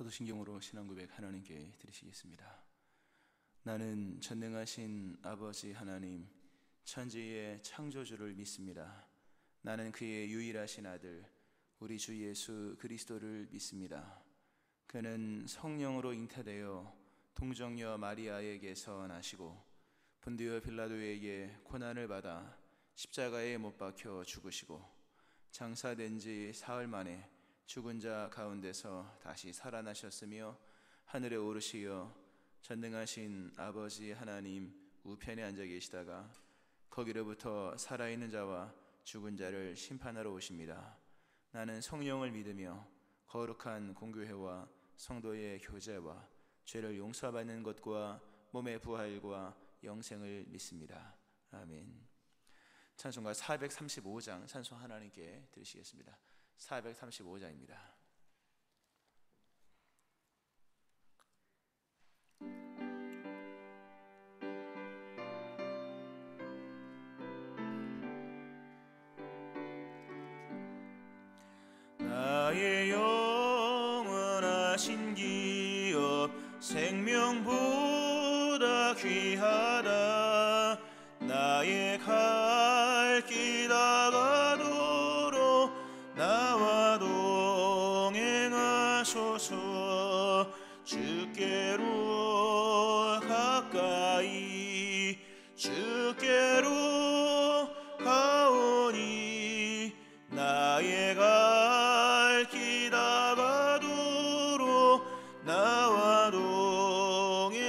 사도신경으로 신앙고백 하나님께 드리시겠습니다. 나는 전능하신 아버지 하나님, 천지의 창조주를 믿습니다. 나는 그의 유일하신 아들, 우리 주 예수 그리스도를 믿습니다. 그는 성령으로 잉태되어 동정녀 마리아에게서 나시고 본디오 빌라도에게 고난을 받아 십자가에 못 박혀 죽으시고 장사된 지 사흘 만에 죽은 자 가운데서 다시 살아나셨으며 하늘에 오르시어 전능하신 아버지 하나님 우편에 앉아 계시다가 거기로부터 살아있는 자와 죽은 자를 심판하러 오십니다. 나는 성령을 믿으며 거룩한 공교회와 성도의 교제와 죄를 용서받는 것과 몸의 부활과 영생을 믿습니다. 아멘. 찬송가 435장 찬송 하나님께 드리시겠습니다. 435장입니다. 나의 영원하신 기업 생명보다 귀하다. 나의 갈 길 다가도록 나와 동행하소서. 주께로 가까이 주께로 가오니 나의 갈 길 다가도록 나와 동행하소서.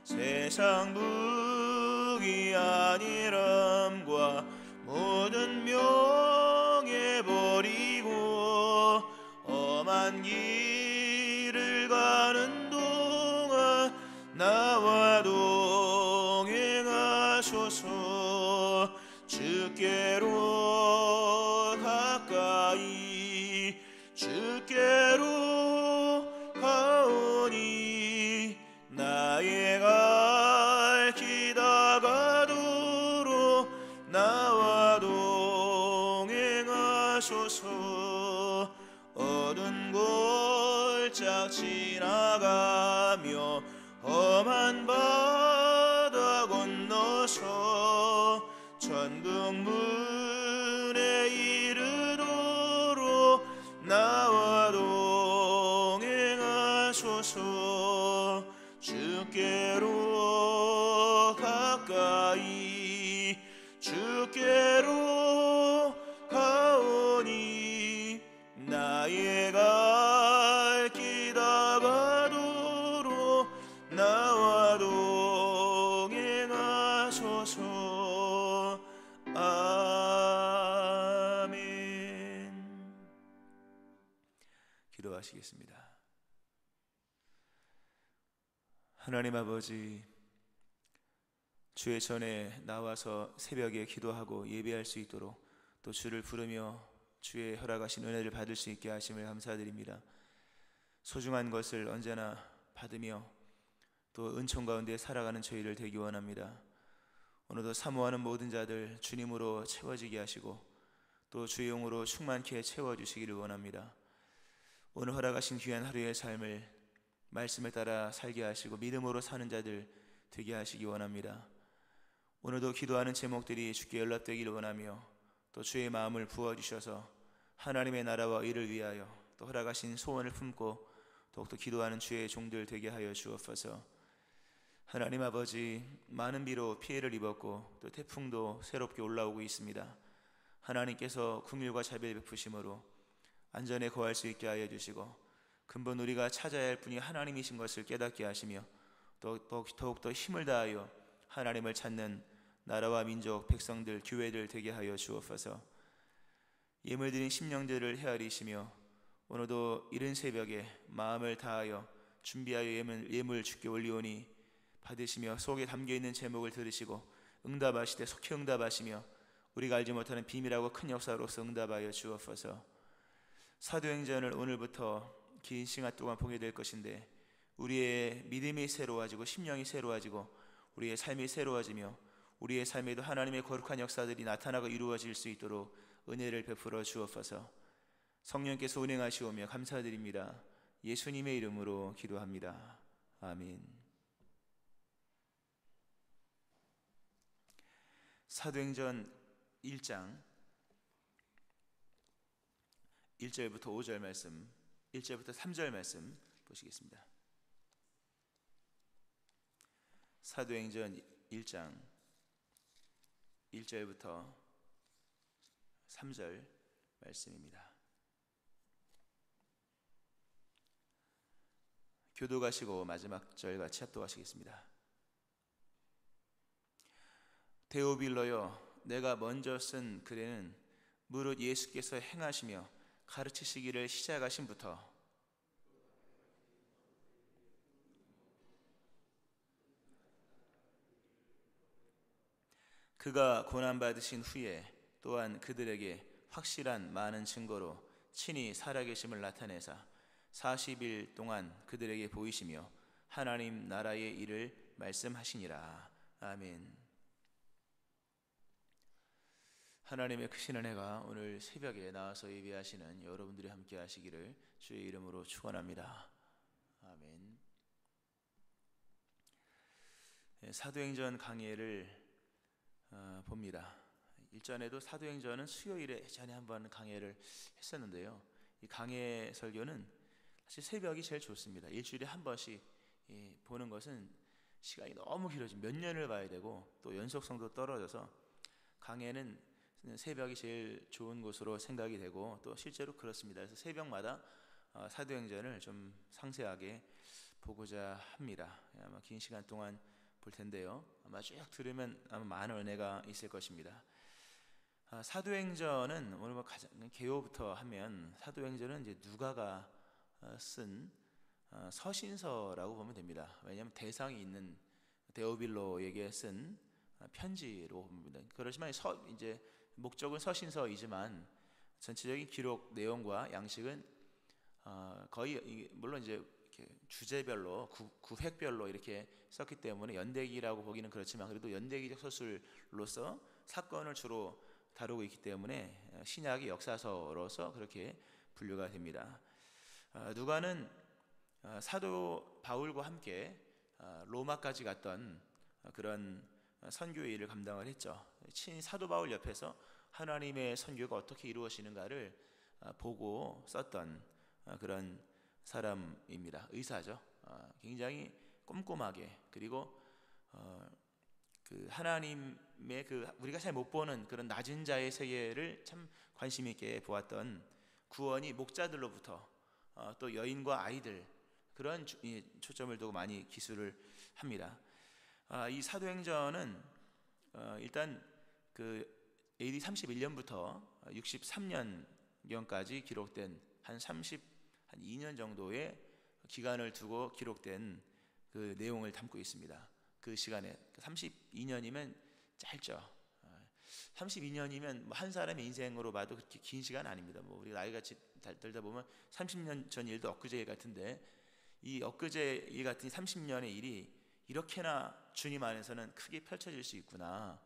세상 부귀 안일함과 모든 명예 버리고 험한 길을 가는 동안 나와 동행하소서. 주께로 가까이 주께로 가오니 나의 갈 길 다가도록 나와 동행하소서. 어두운 골짝 지나가며 험한 바다 건너서 천국 문에 이르도록 나와 동행하소서. 주께로 가까이 주께로 가오니 나의 갈 길 다가도록 나와 동행하소서. 아멘. 기도하시겠습니다. 하나님 아버지, 주의 전에 나와서 새벽에 기도하고 예배할 수 있도록 또 주를 부르며 주의 허락하신 은혜를 받을 수 있게 하심을 감사드립니다. 소중한 것을 언제나 받으며 또 은총 가운데 살아가는 저희를 되기 원합니다. 오늘도 사모하는 모든 자들 주님으로 채워지게 하시고 또 주의 영으로 충만케 채워주시기를 원합니다. 오늘 허락하신 귀한 하루의 삶을 말씀에 따라 살게 하시고 믿음으로 사는 자들 되게 하시기 원합니다. 오늘도 기도하는 제목들이 주께 연락되기를 원하며 또 주의 마음을 부어주셔서 하나님의 나라와 의를 위하여 또 허락하신 소원을 품고 더욱더 기도하는 주의 종들 되게 하여 주옵소서. 하나님 아버지, 많은 비로 피해를 입었고 또 태풍도 새롭게 올라오고 있습니다. 하나님께서 긍휼과 자비를 베푸심으로 안전에 거할 수 있게 하여 주시고 근본 우리가 찾아야 할 분이 하나님이신 것을 깨닫게 하시며 또 더욱더 힘을 다하여 하나님을 찾는 나라와 민족, 백성들, 교회들 되게 하여 주옵소서. 예물드린 심령들을 헤아리시며 오늘도 이른 새벽에 마음을 다하여 준비하여 예물 주께 올리오니 받으시며 속에 담겨있는 제목을 들으시고 응답하시되 속히 응답하시며 우리가 알지 못하는 비밀하고 큰 역사로서 응답하여 주옵소서. 사도행전을 오늘부터 긴 시간 동안 보게 될 것인데 우리의 믿음이 새로워지고 심령이 새로워지고 우리의 삶이 새로워지며 우리의 삶에도 하나님의 거룩한 역사들이 나타나고 이루어질 수 있도록 은혜를 베풀어 주옵소서. 성령께서 운행하시오며 감사드립니다. 예수님의 이름으로 기도합니다. 아멘. 사도행전 1장 1절부터 5절 말씀, 1절부터 3절 말씀 보시겠습니다. 사도행전 1장 1절부터 3절 말씀입니다. 교도가시고 마지막 절 같이 합독하시겠습니다. 데오빌로여, 내가 먼저 쓴 글에는 무릇 예수께서 행하시며 가르치시기를 시작하신부터 그가 고난받으신 후에 또한 그들에게 확실한 많은 증거로 친히 살아계심을 나타내사 40일 동안 그들에게 보이시며 하나님 나라의 일을 말씀하시니라. 아멘. 하나님의 크신 은혜가 오늘 새벽에 나와서 예배하시는 여러분들이 함께 하시기를 주의 이름으로 축원합니다. 아멘. 사도행전 강해를 봅니다. 일전에도 사도행전은 수요일에 예전에 한번 강해를 했었는데요. 이 강해 설교는 사실 새벽이 제일 좋습니다. 일주일에 한 번씩 보는 것은 시간이 너무 길어지면 몇 년을 봐야 되고 또 연속성도 떨어져서 강해는 새벽이 제일 좋은 곳으로 생각이 되고 또 실제로 그렇습니다. 그래서 새벽마다 사도행전을 좀 상세하게 보고자 합니다. 아마 긴 시간 동안 볼 텐데요. 아마 쭉 들으면 아마 많은 은혜가 있을 것입니다. 사도행전은 오늘 뭐 가장 개요부터 하면 사도행전은 이제 누가가 쓴 서신서라고 보면 됩니다. 왜냐하면 대상이 있는 데오빌로에게 쓴 편지로 봅니다. 그렇지만 이제 목적은 서신서이지만 전체적인 기록 내용과 양식은 거의 물론 이제 이렇게 주제별로 구획별로 이렇게 썼기 때문에 연대기라고 보기는 그렇지만 그래도 연대기적 서술로서 사건을 주로 다루고 있기 때문에 신약의 역사서로서 그렇게 분류가 됩니다. 누가는 사도 바울과 함께 로마까지 갔던 그런 선교의 일을 감당을 했죠. 친히 사도 바울 옆에서 하나님의 선교가 어떻게 이루어지는가를 보고 썼던 그런 사람입니다. 의사죠. 굉장히 꼼꼼하게 그리고 그 하나님의 그 우리가 잘 못 보는 그런 낮은 자의 세계를 참 관심 있게 보았던 구원이 목자들로부터 또 여인과 아이들 그런 초점을 두고 많이 기술을 합니다. 이 사도행전은 일단 그 AD 31년부터 63년경까지 기록된 한 2년 정도의 기간을 두고 기록된 그 내용을 담고 있습니다. 그 시간에 32년이면 짧죠. 32년이면 한 사람의 인생으로 봐도 그렇게 긴 시간 아닙니다. 뭐 우리 나이가 들다 보면 30년 전 일도 엊그제 일 같은데 이 엊그제 일 같은 30년의 일이 이렇게나 주님 안에서는 크게 펼쳐질 수 있구나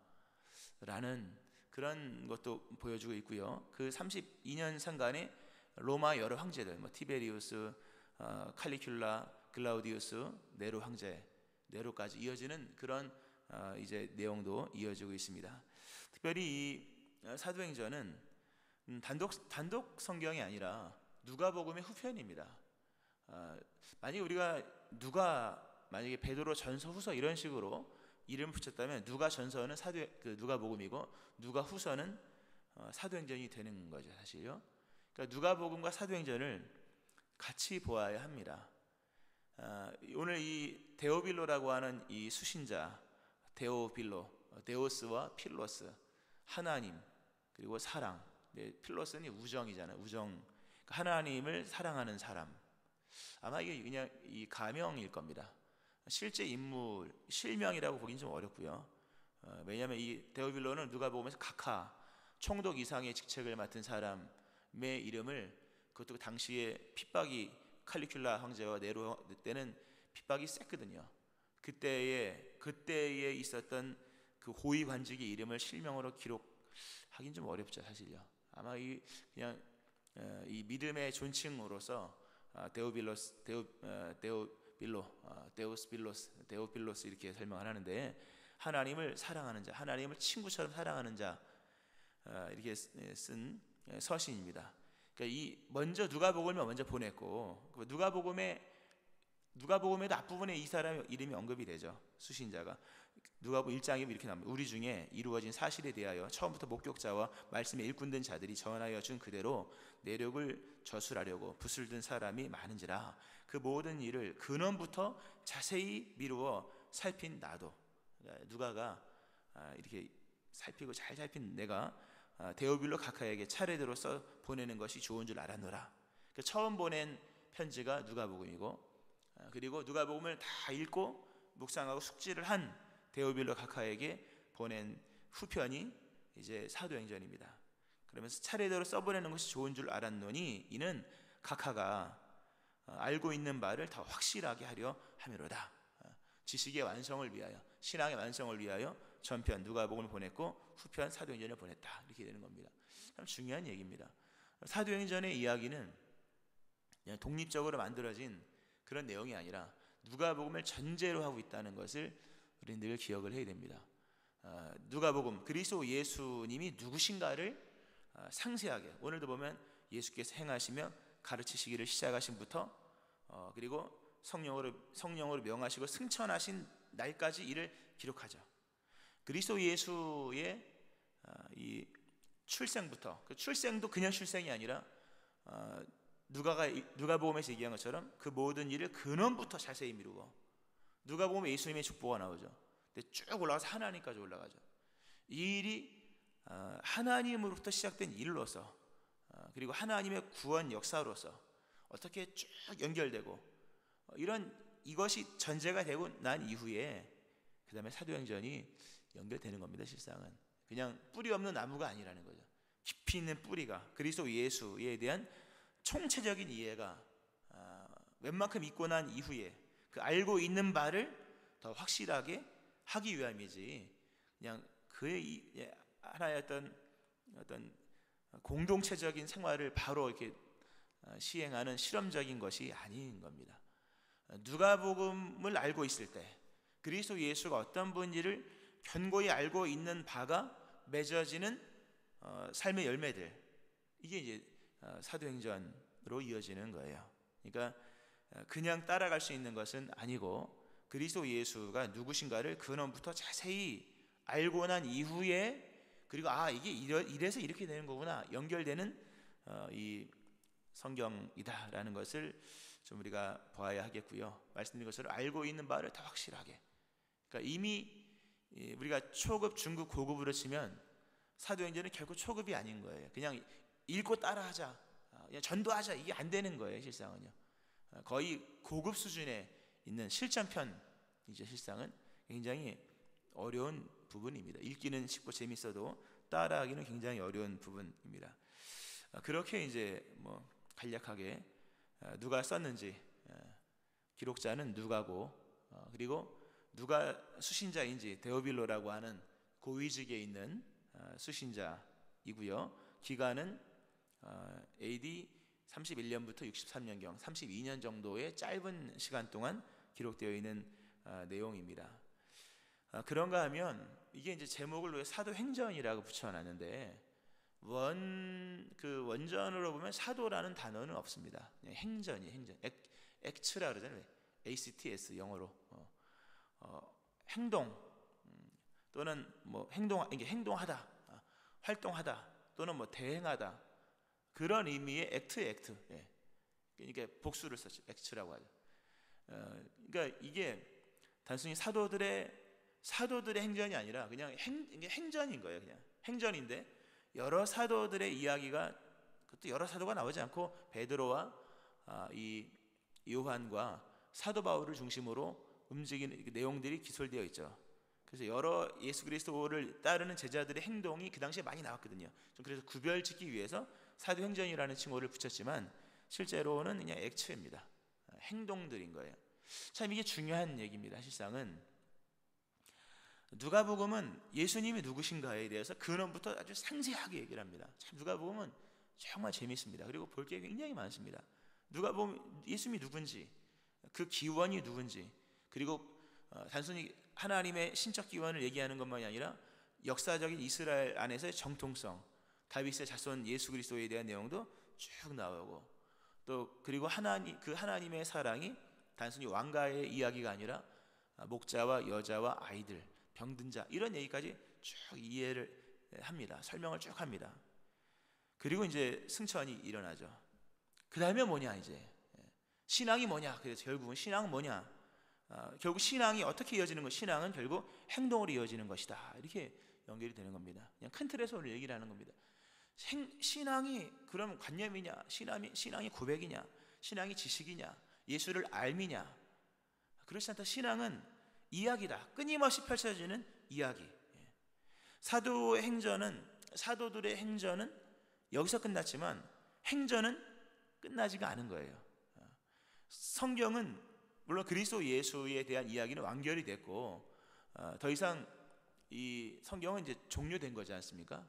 라는 그런 것도 보여주고 있고요. 그 32년 상간에 로마 여러 황제들 티베리우스, 칼리큘라, 글라우디우스, 네로 황제, 네로까지 이어지는 그런 이제 내용도 이어지고 있습니다. 특별히 이 사도행전은 단독 성경이 아니라 누가복음의 후편입니다. 만약에 우리가 만약에 베드로 전서 후서 이런 식으로 이름 붙였다면 누가 전서는 누가복음이고 누가 후서는 사도행전이 되는 거죠, 사실요. 그러니까 누가복음과 사도행전을 같이 보아야 합니다. 오늘 이 데오빌로라고 하는 이 수신자 데오빌로, 데오스와 필로스, 하나님 그리고 사랑. 필로스는 우정이잖아요. 우정. 그러니까 하나님을 사랑하는 사람. 아마 이게 그냥 이 가명일 겁니다. 실제 인물, 실명이라고 보기는 좀 어렵고요. 왜냐하면 이 데오빌로는 누가복음에서 각하, 총독 이상의 직책을 맡은 사람의 이름을 그것도 당시에 핍박이 칼리큘라 황제와 네로 때는 핍박이 셌거든요. 그때에 있었던 그 고위 관직의 이름을 실명으로 기록하긴 좀 어렵죠, 사실요. 아마 이 그냥 이 믿음의 존칭으로서 데오빌로스 이렇게 설명을 하는데, 하나님을 사랑하는 자, 하나님을 친구처럼 사랑하는 자, 이렇게 쓴 서신입니다. 그러니까 이 먼저 누가복음을 먼저 보냈고, 누가복음에도 앞부분에 이 사람 이름이 언급이 되죠. 수신자가 누가복음 1장에 이렇게 나옵니다. 우리 중에 이루어진 사실에 대하여 처음부터 목격자와 말씀에 일꾼된 자들이 전하여 준 그대로 내력을 저술하려고 붓을 든 사람이 많은지라. 그 모든 일을 근원부터 자세히 미루어 살핀 나도, 누가가 이렇게 살피고 잘 살핀 내가 데오빌로 각하에게 차례대로 써 보내는 것이 좋은 줄 알았노라. 처음 보낸 편지가 누가복음이고, 그리고 누가복음을 다 읽고 묵상하고 숙지를 한 데오빌로 각하에게 보낸 후편이 이제 사도행전입니다. 그러면서 차례대로 써보내는 것이 좋은 줄 알았노니 이는 각하가 알고 있는 바를 더 확실하게 하려 함이로다. 지식의 완성을 위하여, 신앙의 완성을 위하여 전편 누가복음을 보냈고 후편 사도행전을 보냈다, 이렇게 되는 겁니다. 참 중요한 얘기입니다. 사도행전의 이야기는 그냥 독립적으로 만들어진 그런 내용이 아니라 누가복음을 전제로 하고 있다는 것을 우리는 늘 기억을 해야 됩니다. 누가복음, 그리스도 예수님이 누구신가를 상세하게, 오늘도 보면 예수께서 행하시며 가르치시기를 시작하신부터 그리고 성령으로 명하시고 승천하신 날까지 이를 기록하죠. 그리스도 예수의 이 출생부터, 그 출생도 그냥 출생이 아니라 누가복음에서 얘기한 것처럼 그 모든 일을 근원부터 자세히 미루고, 누가복음에 예수님의 족보가 나오죠. 근데 쭉 올라가서 하나님까지 올라가죠. 이 일이 하나님으로부터 시작된 일로서, 그리고 하나님의 구원 역사로서 어떻게 쭉 연결되고, 이것이 전제가 되고 난 이후에 그 다음에 사도행전이 연결되는 겁니다. 실상은 그냥 뿌리 없는 나무가 아니라는 거죠. 깊이 있는 뿌리가 그리스도 예수에 대한 총체적인 이해가 웬만큼 있고 난 이후에 그 알고 있는 바를 더 확실하게 하기 위함이지, 그냥 그의 하나의 어떤 공동체적인 생활을 바로 이렇게 시행하는 실험적인 것이 아닌 겁니다. 누가복음을 알고 있을 때 그리스도 예수가 어떤 분인지를 견고히 알고 있는 바가 맺어지는 삶의 열매들, 이게 이제 사도행전으로 이어지는 거예요. 그러니까 그냥 따라갈 수 있는 것은 아니고, 그리스도 예수가 누구신가를 근원부터 자세히 알고 난 이후에, 그리고 이게 이래서 이렇게 되는 거구나, 연결되는 이 성경이다라는 것을 좀 우리가 봐야 하겠고요. 말씀드린 것처럼 알고 있는 바를 더 확실하게, 그러니까 이미 우리가 초급, 중급, 고급으로 치면 사도행전은 결코 초급이 아닌 거예요. 그냥 읽고 따라하자, 그냥 전도하자, 이게 안 되는 거예요. 실상은요, 거의 고급 수준에 있는 실전편이죠. 실상은 굉장히 어려운 부분입니다. 읽기는 쉽고 재밌어도 따라하기는 굉장히 어려운 부분입니다. 그렇게 이제 간략하게 누가 썼는지, 기록자는 누가고, 그리고 누가 수신자인지 데오빌로라고 하는 고위직에 있는 수신자이고요. 기간은 AD 31년부터 63년경 32년 정도의 짧은 시간 동안 기록되어 있는 내용입니다. 그런가 하면 이게 이제 제목을 왜 사도행전이라고 붙여놨는데, 원전으로 보면 사도라는 단어는 없습니다. 그냥 행전이 행전, 액츠라 그러잖아요. ACTS 영어로 행동, 또는 이게 행동하다, 활동하다, 또는 대행하다, 그런 의미의 액트. 그러니까 복수를 썼죠. 액츠라고 하죠. 그러니까 이게 단순히 사도들의 행전이 아니라 그냥 이게 행전인 거예요. 그냥 행전인데 여러 사도들의 이야기가, 그것도 여러 사도가 나오지 않고 베드로와 이 요한과 사도 바울을 중심으로 움직이는 내용들이 기술되어 있죠. 그래서 여러 예수 그리스도를 따르는 제자들의 행동이 그 당시에 많이 나왔거든요. 좀 그래서 구별짓기 위해서 사도행전이라는 칭호를 붙였지만 실제로는 그냥 액츠입니다. 행동들인 거예요. 참 이게 중요한 얘기입니다. 실상은 누가복음은 예수님이 누구신가에 대해서 근원부터 아주 상세하게 얘기를 합니다. 참 누가복음은 정말 재밌습니다. 그리고 볼 게 굉장히 많습니다. 누가 보면 예수님이 누군지, 그 기원이 누군지, 그리고 단순히 하나님의 신적 기원을 얘기하는 것만이 아니라 역사적인 이스라엘 안에서의 정통성, 다윗의 자손 예수 그리스도에 대한 내용도 쭉 나오고, 또 그리고 하나님의 사랑이 단순히 왕가의 이야기가 아니라 목자와 여자와 아이들, 병든 자, 이런 얘기까지 쭉 이해를 합니다. 설명을 쭉 합니다. 그리고 이제 승천이 일어나죠. 그 다음에 뭐냐, 이제 신앙이 뭐냐. 그래서 결국은 신앙은 뭐냐, 결국 신앙이 어떻게 이어지는 것, 신앙은 결국 행동으로 이어지는 것이다, 이렇게 연결이 되는 겁니다. 그냥 큰 틀에서 오늘 얘기를 하는 겁니다. 신앙이 그럼 관념이냐, 신앙이 고백이냐, 신앙이 지식이냐, 예수를 알미냐, 그렇지 않다. 신앙은 이야기다. 끊임없이 펼쳐지는 이야기. 사도들의 행전은 여기서 끝났지만 행전은 끝나지가 않은 거예요. 성경은 물론 그리스도 예수에 대한 이야기는 완결이 됐고, 더 이상 이 성경은 이제 종료된 거지 않습니까?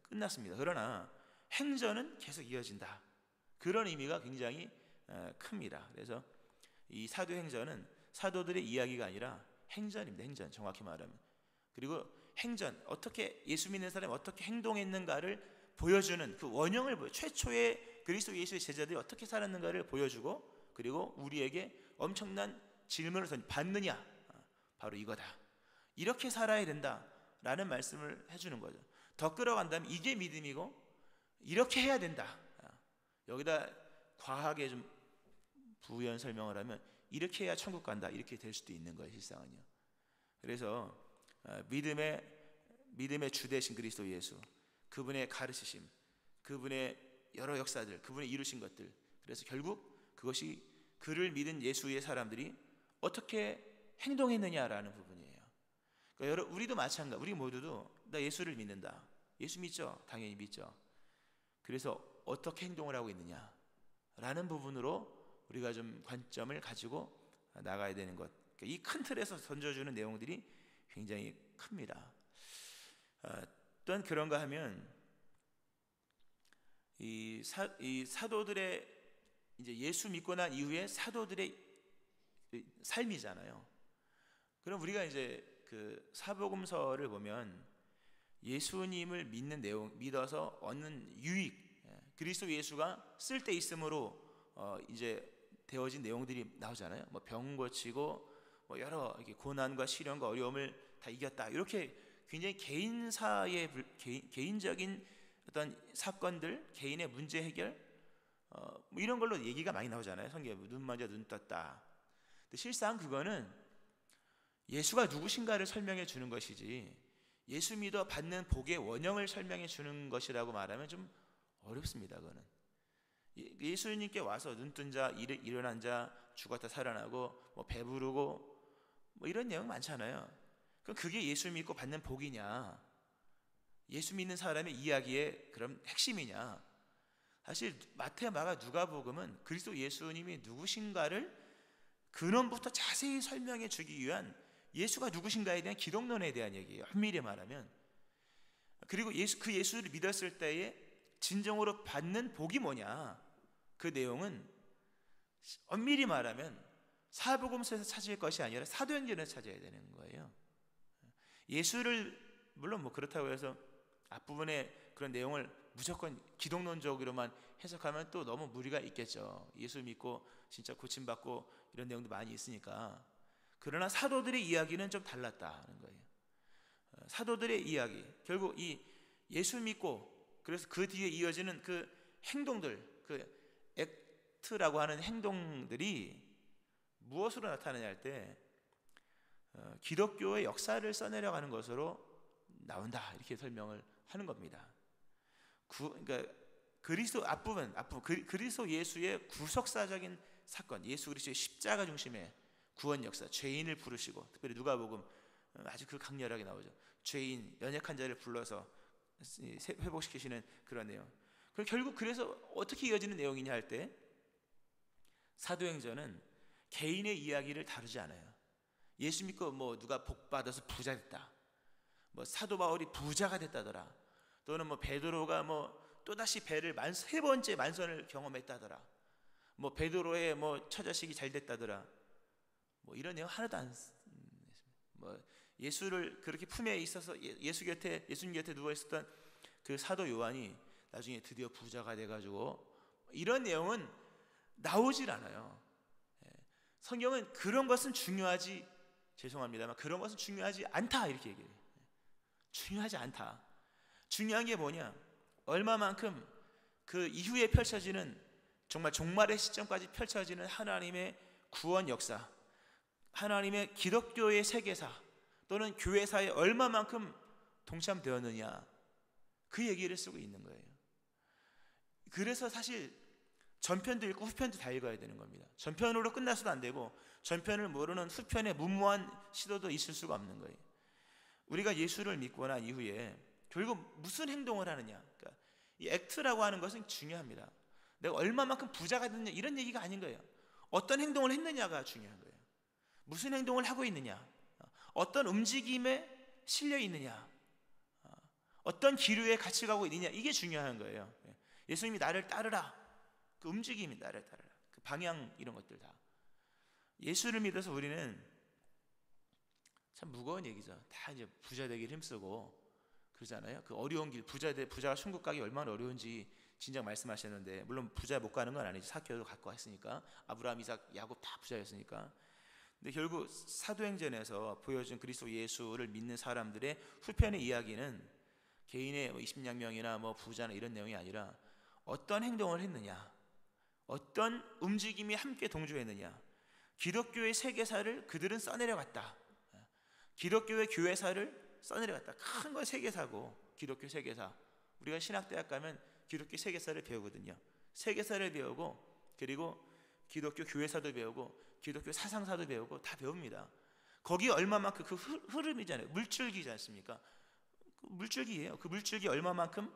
끝났습니다. 그러나 행전은 계속 이어진다. 그런 의미가 굉장히 큽니다. 그래서 이 사도행전은 사도들의 이야기가 아니라 행전입니다. 행전, 정확히 말하면. 그리고 행전, 어떻게 예수 믿는 사람이 어떻게 행동했는가를 보여주는 그 원형을 최초의 그리스도 예수의 제자들이 어떻게 살았는가를 보여주고, 그리고 우리에게 엄청난 질문을 받느냐, 바로 이거다. 이렇게 살아야 된다라는 말씀을 해주는 거죠. 더 끌어간다면 이게 믿음이고 이렇게 해야 된다. 여기다 과하게 좀 부연 설명을 하면 이렇게 해야 천국 간다, 이렇게 될 수도 있는 거예요, 실상은요. 그래서 믿음의 주 되신 그리스도 예수, 그분의 가르치심, 그분의 여러 역사들, 그분의 이루신 것들, 그래서 결국 그것이 그를 믿은 예수의 사람들이 어떻게 행동했느냐라는 부분이에요. 그러니까 우리도 마찬가지, 우리 모두도 나 예수를 믿는다. 예수 믿죠? 당연히 믿죠. 그래서 어떻게 행동을 하고 있느냐라는 부분으로 우리가 좀 관점을 가지고 나가야 되는 것. 그러니까 이 큰 틀에서 던져주는 내용들이 굉장히 큽니다. 또한 그런가 하면 이 사도들의 이제 예수 믿고 난 이후에 사도들의 삶이잖아요. 그럼 우리가 이제 그 사복음서를 보면 예수님을 믿는 내용, 믿어서 얻는 유익, 그리스도 예수가 쓸데 있음으로 이제 되어진 내용들이 나오잖아요. 뭐 병 고치고 뭐 여러 고난과 시련과 어려움을 다 이겼다, 이렇게 굉장히 개인적인 어떤 사건들, 개인의 문제 해결, 뭐 이런 걸로 얘기가 많이 나오잖아요. 성경에 눈 맞아 눈 떴다. 근데 실상 그거는 예수가 누구신가를 설명해 주는 것이지, 예수 믿어 받는 복의 원형을 설명해 주는 것이라고 말하면 좀 어렵습니다. 그거는 예수님께 와서 눈 뜬 자, 일어난 자, 죽었다 살아나고 뭐 배부르고 뭐 이런 내용 많잖아요. 그럼 그게 예수 믿고 받는 복이냐, 예수 믿는 사람의 이야기의 그럼 핵심이냐? 사실 마태, 마가, 누가복음은 그리스도 예수님이 누구신가를 근원부터 자세히 설명해 주기 위한, 예수가 누구신가에 대한 기독론에 대한 얘기예요, 엄밀히 말하면. 그리고 그 예수를 믿었을 때에 진정으로 받는 복이 뭐냐, 그 내용은 엄밀히 말하면 사복음서에서 찾을 것이 아니라 사도행전에서 찾아야 되는 거예요. 예수를 물론 뭐 그렇다고 해서 앞부분에 그런 내용을 무조건 기독론적으로만 해석하면 또 너무 무리가 있겠죠. 예수 믿고 진짜 고침받고 이런 내용도 많이 있으니까. 그러나 사도들의 이야기는 좀 달랐다는 거예요. 사도들의 이야기, 결국 이 예수 믿고 그래서 그 뒤에 이어지는 그 행동들, 그 액트라고 하는 행동들이 무엇으로 나타나냐 할 때 기독교의 역사를 써내려가는 것으로 나온다, 이렇게 설명을 하는 겁니다. 그러니까 그리스도 앞부분 그리스도 예수의 구속사적인 사건, 예수 그리스도의 십자가 중심의 구원 역사, 죄인을 부르시고, 특별히 누가복음 아주 그 강렬하게 나오죠. 죄인, 연약한 자를 불러서 회복시키시는 그런 내용. 결국 그래서 어떻게 이어지는 내용이냐 할 때 사도행전은 개인의 이야기를 다루지 않아요. 예수 믿고 뭐 누가 복 받아서 부자 됐다, 뭐 사도 바울이 부자가 됐다더라, 또는 뭐 베드로가 뭐 또다시 배를 세 번째 만선을 경험했다더라. 뭐 베드로의 뭐 처자식이 잘 됐다더라. 뭐 이런 내용 하나도 안 뭐 예수를 그렇게 품에 있어서 예수님 곁에 누워 있었던 그 사도 요한이 나중에 드디어 부자가 돼가지고 이런 내용은 나오질 않아요. 성경은 그런 것은 중요하지, 죄송합니다만 그런 것은 중요하지 않다 이렇게 얘기해요. 중요하지 않다. 중요한 게 뭐냐, 얼마만큼 그 이후에 펼쳐지는 정말 종말의 시점까지 펼쳐지는 하나님의 구원 역사, 하나님의 기독교의 세계사 또는 교회사에 얼마만큼 동참되었느냐, 그 얘기를 쓰고 있는 거예요. 그래서 사실 전편도 읽고 후편도 다 읽어야 되는 겁니다. 전편으로 끝나서도 안 되고 전편을 모르는 후편의 무모한 시도도 있을 수가 없는 거예요. 우리가 예수를 믿고 난 이후에 결국 무슨 행동을 하느냐, 그러니까 이 액트라고 하는 것은 중요합니다. 내가 얼마만큼 부자가 됐느냐 이런 얘기가 아닌 거예요. 어떤 행동을 했느냐가 중요한 거예요. 무슨 행동을 하고 있느냐, 어떤 움직임에 실려 있느냐, 어떤 기류에 같이 가고 있느냐, 이게 중요한 거예요. 예수님이 나를 따르라, 그 움직임이 나를 따르라, 그 방향, 이런 것들 다. 예수를 믿어서 우리는 참 무거운 얘기죠. 다 이제 부자 되기를 힘쓰고 그러잖아요. 그 어려운 길, 부자가 천국 가기 얼마나 어려운지 진작 말씀하셨는데, 물론 부자 못 가는 건 아니지. 사개오도 갖고 왔으니까. 아브라함, 이삭, 야곱 다 부자였으니까. 근데 결국 사도행전에서 보여준 그리스도 예수를 믿는 사람들의 후편의 이야기는 개인의 20냥명이나 뭐 부자나 이런 내용이 아니라 어떤 행동을 했느냐, 어떤 움직임이 함께 동조했느냐, 기독교의 세계사를 그들은 써내려갔다. 기독교의 교회사를 써내려갔다. 큰 건 세계사고, 기독교 세계사. 우리가 신학대학 가면 기독교 세계사를 배우거든요. 세계사를 배우고, 그리고 기독교 교회사도 배우고, 기독교 사상사도 배우고, 다 배웁니다. 거기 얼마만큼, 그 흐름이잖아요. 물줄기지 않습니까? 그 물줄기예요. 그 물줄기 얼마만큼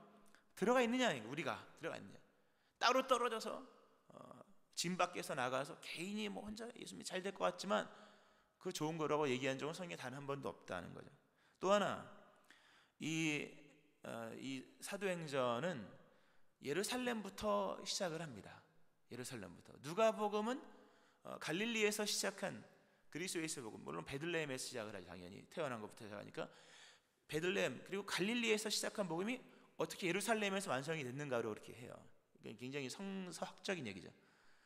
들어가 있느냐, 우리가 들어가 있느냐. 따로 떨어져서 진 밖에서 나가서 개인이 뭐 혼자 예수님이 잘 될 것 같지만 그 좋은 거라고 얘기한 적은 성경에 단 한 번도 없다는 거죠. 또 하나, 이 사도행전은 예루살렘부터 시작을 합니다. 예루살렘부터. 누가복음은 갈릴리에서 시작한 그리스도 예수 복음, 물론 베들레헴에서 시작을 하죠. 당연히 태어난 것부터 시작하니까 베들레헴, 그리고 갈릴리에서 시작한 복음이 어떻게 예루살렘에서 완성이 됐는가로 이렇게 해요. 굉장히 성서학적인 얘기죠.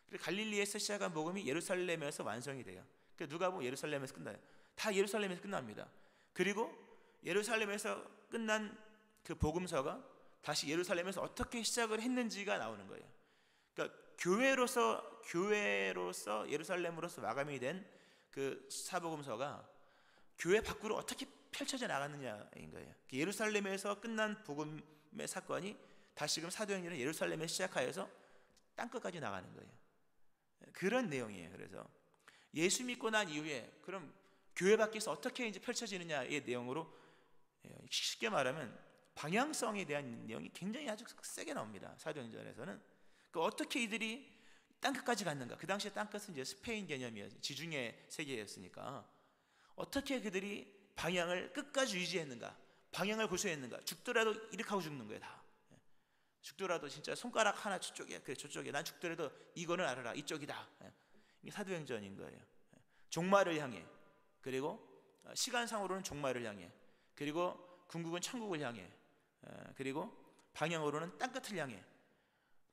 그리고 갈릴리에서 시작한 복음이 예루살렘에서 완성이 돼요. 그러니까 누가복음 예루살렘에서 끝나요. 다 예루살렘에서 끝납니다. 그리고 예루살렘에서 끝난 그 복음서가 다시 예루살렘에서 어떻게 시작을 했는지가 나오는 거예요. 그러니까 교회로서 예루살렘으로서 마감이 된 그 사복음서가 교회 밖으로 어떻게 펼쳐져 나갔느냐인 거예요. 예루살렘에서 끝난 복음의 사건이 다시금 사도행전은 예루살렘에 시작하여서 땅끝까지 나가는 거예요. 그런 내용이에요. 그래서 예수 믿고 난 이후에 그럼 교회 밖에서 어떻게 이제 펼쳐지느냐의 내용으로, 쉽게 말하면 방향성에 대한 내용이 굉장히 아주 세게 나옵니다. 사도행전에서는 그 어떻게 이들이 땅끝까지 갔는가. 그 당시에 땅끝은 이제 스페인 개념이었어요. 지중해 세계였으니까 어떻게 그들이 방향을 끝까지 유지했는가, 방향을 고수했는가. 죽더라도 이렇게 하고 죽는 거예요. 다 죽더라도 진짜 손가락 하나 저쪽에, 그래 저쪽에, 난 죽더라도 이거는 알아라, 이쪽이다. 이게 사도행전인 거예요. 종말을 향해, 그리고 시간상으로는 종말을 향해, 그리고 궁극은 천국을 향해, 그리고 방향으로는 땅끝을 향해,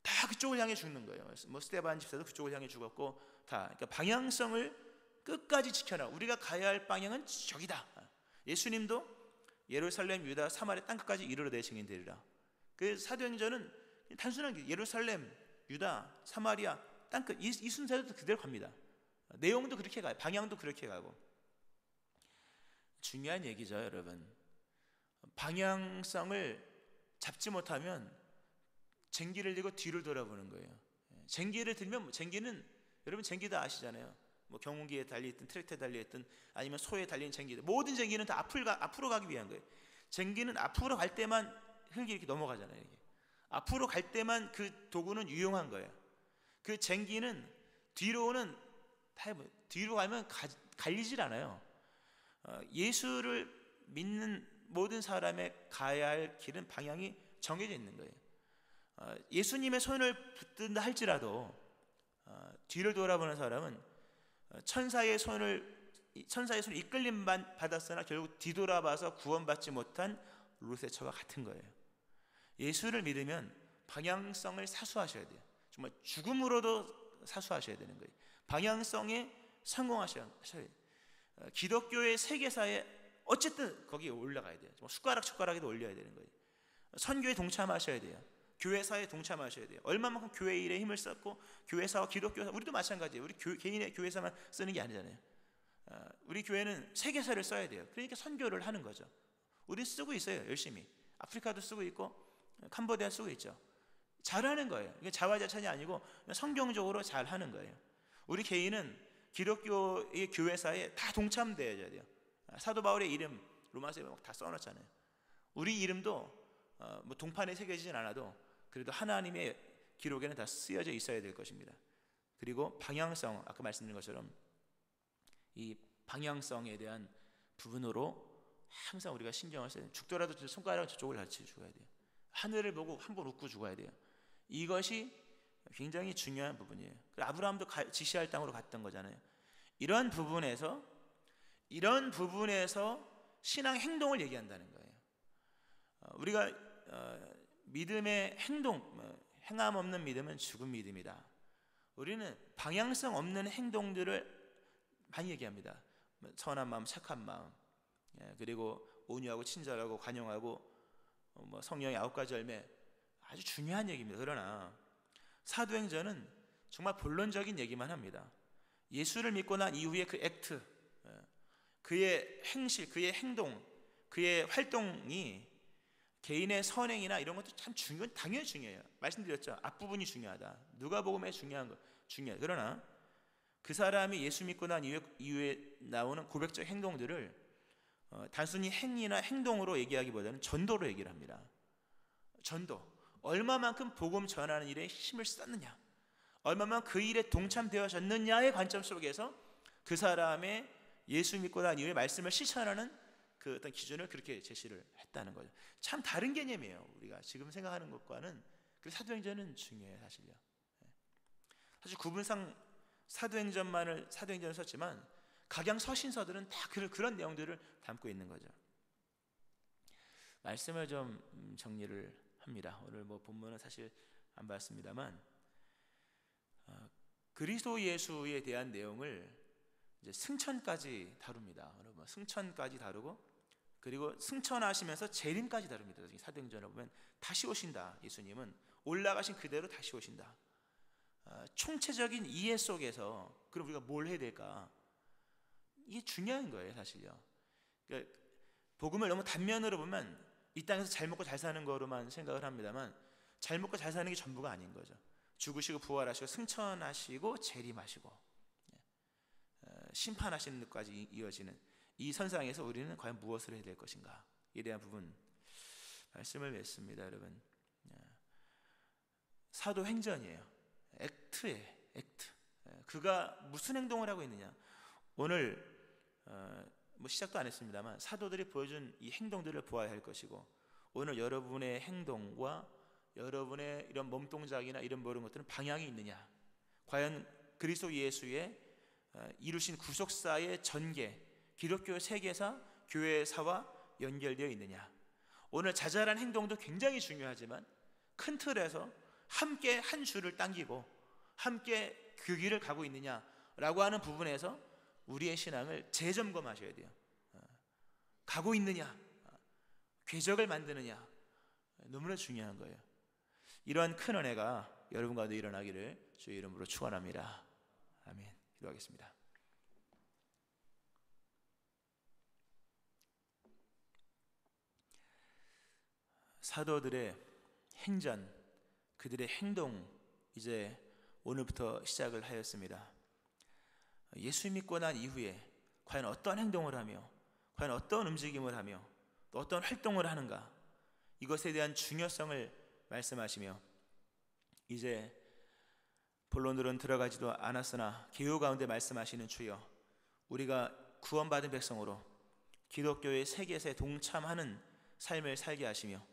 다 그쪽을 향해 죽는 거예요. 뭐 스데반 집사도 그쪽을 향해 죽었고, 다. 그러니까 방향성을 끝까지 지켜라. 우리가 가야 할 방향은 저기다. 예수님도 예루살렘, 유다, 사마리아 땅끝까지 이르러 내 증인 되리라. 그 사도행전은 단순한 게 예루살렘, 유다, 사마리아 땅끝, 이 순서도 그대로 갑니다. 내용도 그렇게 가요. 방향도 그렇게 가고. 중요한 얘기죠, 여러분. 방향성을 잡지 못하면 쟁기를 들고 뒤를 돌아보는 거예요. 쟁기를 들면, 쟁기는 여러분 쟁기 다 아시잖아요. 뭐 경운기에 달려있든 트랙터에 달려있든 아니면 소에 달린 쟁기들, 모든 쟁기는 다 앞으로 가기 위한 거예요. 쟁기는 앞으로 갈 때만 흙이 이렇게 넘어가잖아요. 이게. 앞으로 갈 때만 그 도구는 유용한 거예요. 그 쟁기는 뒤로는 뒤로 가면 갈리질 않아요. 예수를 믿는 모든 사람의 가야 할 길은, 방향이 정해져 있는 거예요. 예수님의 손을 붙든다 할지라도 뒤를 돌아보는 사람은 천사의 손을 이끌림 받았으나 결국 뒤돌아봐서 구원받지 못한 롯의 처와 같은 거예요. 예수를 믿으면 방향성을 사수하셔야 돼요. 정말 죽음으로도 사수하셔야 되는 거예요. 방향성에 성공하셔야 돼요. 기독교의 세계사에 어쨌든 거기에 올라가야 돼요. 숟가락에도 올려야 되는 거예요. 선교에 동참하셔야 돼요. 교회사에 동참하셔야 돼요. 얼마만큼 교회 일에 힘을 썼고, 교회사와 기독교사, 우리도 마찬가지예요. 우리 개인의 교회사만 쓰는 게 아니잖아요. 우리 교회는 세계사를 써야 돼요. 그러니까 선교를 하는 거죠. 우리 쓰고 있어요. 열심히. 아프리카도 쓰고 있고 캄보디아 쓰고 있죠. 잘하는 거예요. 이게 자화자찬이 아니고 성경적으로 잘하는 거예요. 우리 개인은 기독교의 교회사에 다 동참되어야 돼요. 사도 바울의 이름 로마서에 다 써놨잖아요. 우리 이름도 뭐 동판에 새겨지진 않아도 그래도 하나님의 기록에는 다 쓰여져 있어야 될 것입니다. 그리고 방향성, 아까 말씀드린 것처럼 이 방향성에 대한 부분으로 항상 우리가 신경을 써야 돼요. 죽더라도 손가락을 저쪽을 같이 죽어야 돼요. 하늘을 보고 한 번 웃고 죽어야 돼요. 이것이 굉장히 중요한 부분이에요. 아브라함도 지시할 땅으로 갔던 거잖아요. 이런 부분에서 신앙 행동을 얘기한다는 거예요. 우리가 믿음의 행함 없는 믿음은 죽은 믿음이다. 우리는 방향성 없는 행동들을 많이 얘기합니다. 선한 마음, 착한 마음, 그리고 온유하고 친절하고 관용하고 성령의 9가지 열매, 아주 중요한 얘기입니다. 그러나 사도행전은 정말 본론적인 얘기만 합니다. 예수를 믿고 난 이후에 그 액트, 그의 행실, 그의 행동, 그의 활동이 개인의 선행이나 이런 것도 참 당연히 중요해요. 말씀드렸죠. 앞부분이 중요하다. 누가복음에 중요해요. 그러나 그 사람이 예수 믿고 난 이후에 나오는 고백적 행동들을 단순히 행위나 행동으로 얘기하기보다는 전도로 얘기를 합니다. 전도. 얼마만큼 복음 전하는 일에 힘을 썼느냐, 얼마만큼 그 일에 동참되어졌느냐의 관점 속에서 그 사람의 예수 믿고 난 이후에 말씀을 실천하는 그 어떤 기준을 그렇게 제시를 했다는 거죠. 참 다른 개념이에요. 우리가 지금 생각하는 것과는. 그 사도행전은 중요해요, 사실요. 사실 구분상 사도행전을 썼지만 각양 서신서들은 다 그런 내용들을 담고 있는 거죠. 말씀을 좀 정리를 합니다. 오늘 본문은 사실 안 봤습니다만 그리스도 예수에 대한 내용을 이제 승천까지 다룹니다. 여러분, 승천까지 다루고 그리고 승천하시면서 재림까지 다룹니다. 사도행전을 보면 다시 오신다. 예수님은 올라가신 그대로 다시 오신다. 총체적인 이해 속에서 그럼 우리가 뭘 해야 될까? 이게 중요한 거예요, 사실요. 그러니까 복음을 너무 단면으로 보면 이 땅에서 잘 먹고 잘 사는 거로만 생각을 합니다만 잘 먹고 잘 사는 게 전부가 아닌 거죠. 죽으시고 부활하시고 승천하시고 재림하시고 심판하시는 것까지 이어지는 이 선상에서 우리는 과연 무엇을 해야 될 것인가? 에 대한 부분 말씀을 맺습니다, 여러분. 사도행전이에요. 액트예요, 액트. 그가 무슨 행동을 하고 있느냐? 오늘 시작도 안 했습니다만 사도들이 보여준 이 행동들을 보아야 할 것이고, 오늘 여러분의 행동과 여러분의 이런 몸동작이나 이런 모든 것들은 방향이 있느냐? 과연 그리스도 예수의 이루신 구속사의 전개, 기독교 세계사, 교회사와 연결되어 있느냐? 오늘 자잘한 행동도 굉장히 중요하지만 큰 틀에서 함께 한 줄을 당기고 함께 그 길을 가고 있느냐라고 하는 부분에서 우리의 신앙을 재점검하셔야 돼요. 가고 있느냐, 궤적을 만드느냐, 너무나 중요한 거예요. 이러한 큰 은혜가 여러분 가운데 일어나기를 주의 이름으로 축원합니다. 아멘. 기도하겠습니다. 사도들의 행전, 그들의 행동, 이제 오늘부터 시작을 하였습니다. 예수 믿고 난 이후에 과연 어떤 행동을 하며 과연 어떤 움직임을 하며 또 어떤 활동을 하는가, 이것에 대한 중요성을 말씀하시며 이제 본론으로는 들어가지도 않았으나 개요 가운데 말씀하시는 주여, 우리가 구원받은 백성으로 기독교의 세계사에 동참하는 삶을 살게 하시며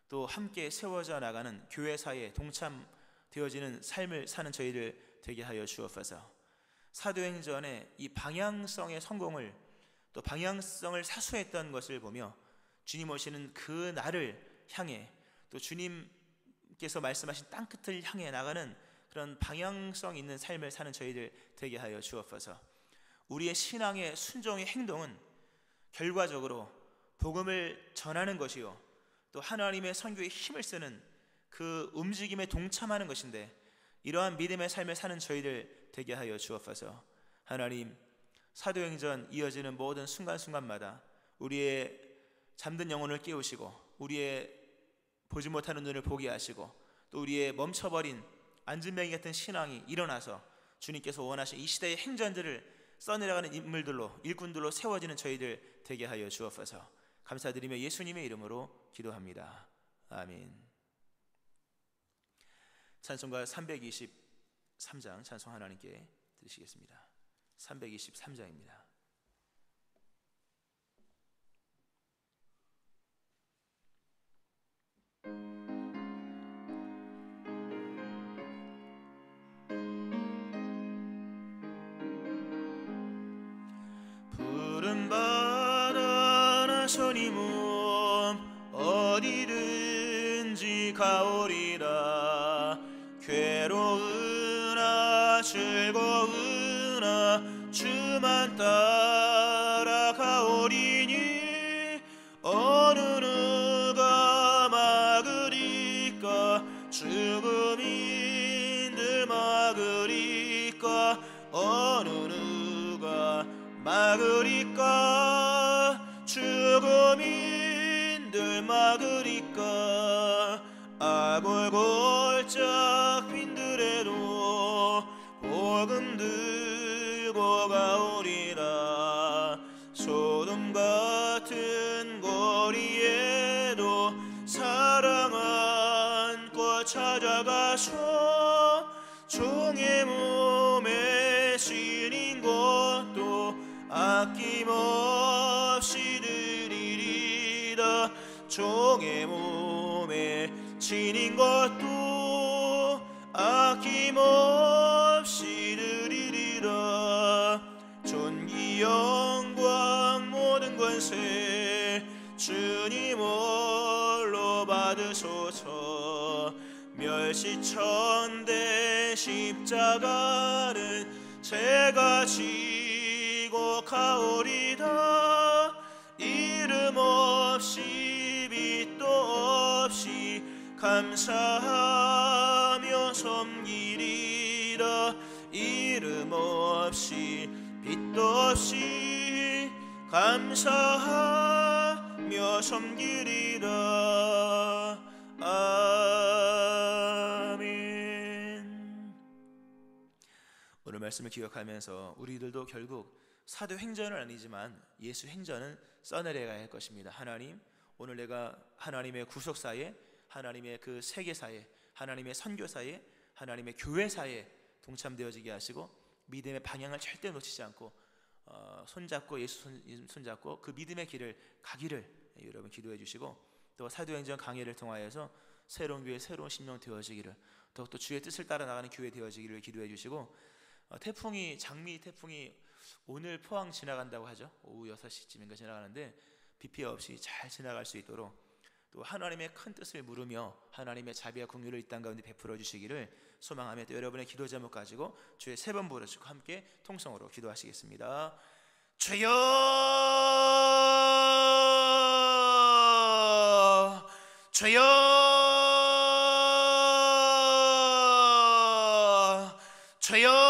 또 함께 세워져 나가는 교회사에 동참되어지는 삶을 사는 저희들 되게 하여 주옵소서. 사도행전의 이 방향성의 성공을, 또 방향성을 사수했던 것을 보며 주님 오시는 그 날을 향해, 또 주님께서 말씀하신 땅끝을 향해 나가는 그런 방향성 있는 삶을 사는 저희들 되게 하여 주옵소서. 우리의 신앙의 순종의 행동은 결과적으로 복음을 전하는 것이요, 또 하나님의 선교에 힘을 쓰는 그 움직임에 동참하는 것인데, 이러한 믿음의 삶을 사는 저희들 되게 하여 주옵소서. 하나님, 사도행전 이어지는 모든 순간순간마다 우리의 잠든 영혼을 깨우시고, 우리의 보지 못하는 눈을 보게 하시고, 또 우리의 멈춰버린 안진뱅이 같은 신앙이 일어나서 주님께서 원하신 이 시대의 행전들을 써내려가는 인물들로, 일꾼들로 세워지는 저희들 되게 하여 주옵소서. 감사드리며 예수님의 이름으로 기도합니다. 아멘. 찬송가 323장 찬송 하나님께 드리시겠습니다. 323장입니다. 푸른 바다 나서니 몸 어디든지 가오리라. 괴로우나 즐거우나 주만 따라가오리니 어느 누가 막으리까. 죽음인들 막으리까. 어느 누가 막으리까. 죽음인들 막으리까. 아골골짝 빈들에도 복음 들고 가오리라. 소돔 같은 거리에도 사랑 안고 찾아가서 종의 몸에 지닌 것도 아낌없이 드리리다. 종의 몸에 지닌 것도 아낌없이 드리리라. 존귀 영광 모든 권세 주님 홀로 받으소서. 멸시천대 십자가는 제가 지고 가오리다. 이름 없이 빛도 없이 감사하며 섬기리라. 이름 없이 빛도 없이 감사하며 섬기리라. 아멘. 오늘 말씀을 기억하면서 우리들도 결국 사도행전은 아니지만 예수 행전은 써내려야 할 것입니다. 하나님, 오늘 내가 하나님의 구속사에, 하나님의 그 세계사에, 하나님의 선교사에, 하나님의 교회사에 동참되어지게 하시고 믿음의 방향을 절대 놓치지 않고 손잡고 예수 손잡고 그 믿음의 길을 가기를 여러분 기도해 주시고, 또 사도행전 강해를 통하여서 새로운 교회, 새로운 심령 되어지기를, 더욱더 주의 뜻을 따라 나가는 교회 되어지기를 기도해 주시고, 장미 태풍이 오늘 포항 지나간다고 하죠. 오후 6시쯤인가 지나가는데 비 피해 없이 잘 지나갈 수 있도록, 또 하나님의 큰 뜻을 물으며 하나님의 자비와 긍휼을 이 땅 가운데 베풀어 주시기를 소망하며, 또 여러분의 기도 제목 가지고 주의 3번 부르시고 함께 통성으로 기도하시겠습니다. 주여, 주여, 주여.